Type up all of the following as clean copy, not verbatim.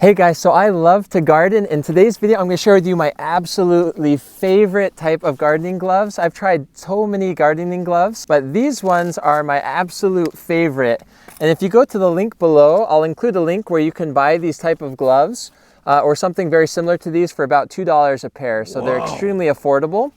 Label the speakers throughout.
Speaker 1: Hey guys, so I love to garden. In today's video, I'm going to share with you my absolutely favorite type of gardening gloves. I've tried so many gardening gloves, but these ones are my absolute favorite. And if you go to the link below, I'll include a link where you can buy these type of gloves or something very similar to these for about $2 a pair. So they're extremely affordable.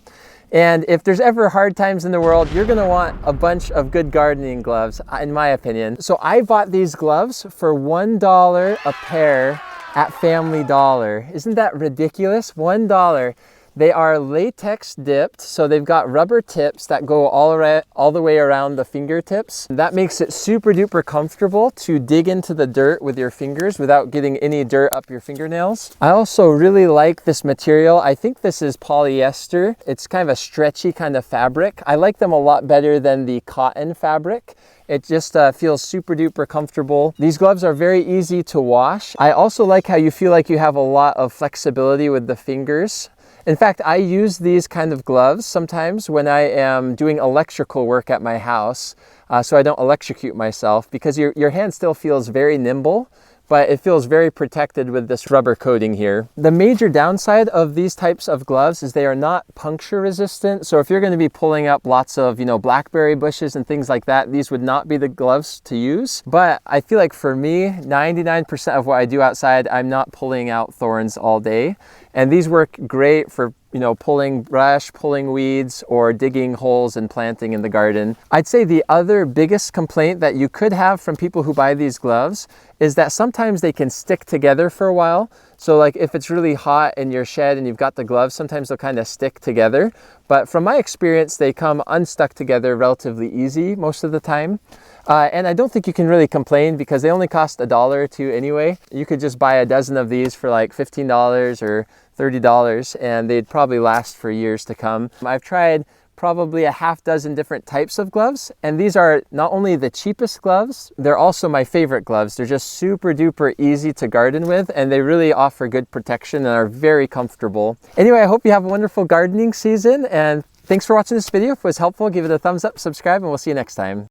Speaker 1: And if there's ever hard times in the world, you're gonna want a bunch of good gardening gloves, in my opinion. So I bought these gloves for $1 a pair at Family Dollar. Isn't that ridiculous? $1. They are latex dipped, so they've got rubber tips that go all the way around the fingertips. That makes it super duper comfortable to dig into the dirt with your fingers without getting any dirt up your fingernails. I also really like this material. I think this is polyester. It's kind of a stretchy kind of fabric. I like them a lot better than the cotton fabric. It just feels super duper comfortable. These gloves are very easy to wash. I also like how you feel like you have a lot of flexibility with the fingers. In fact, I use these kind of gloves sometimes when I am doing electrical work at my house, so I don't electrocute myself, because your hand still feels very nimble, but it feels very protected with this rubber coating here. The major downside of these types of gloves is they are not puncture resistant. So if you're going to be pulling up lots of, blackberry bushes and things like that, these would not be the gloves to use. But I feel like for me, 99% of what I do outside, I'm not pulling out thorns all day. And these work great for pulling brush, pulling weeds, or digging holes and planting in the garden. I'd say the other biggest complaint that you could have from people who buy these gloves is that sometimes they can stick together for a while. So like if it's really hot in your shed and you've got the gloves, sometimes they'll kind of stick together. But from my experience, they come unstuck together relatively easy most of the time. And I don't think you can really complain because they only cost $1 or $2 anyway. You could just buy a dozen of these for like $15 or $30 and they'd probably last for years to come. I've tried probably a half dozen different types of gloves, and these are not only the cheapest gloves, they're also my favorite gloves. They're just super duper easy to garden with, and they really offer good protection and are very comfortable. Anyway, I hope you have a wonderful gardening season, and thanks for watching this video. If it was helpful, give it a thumbs up, subscribe, and we'll see you next time.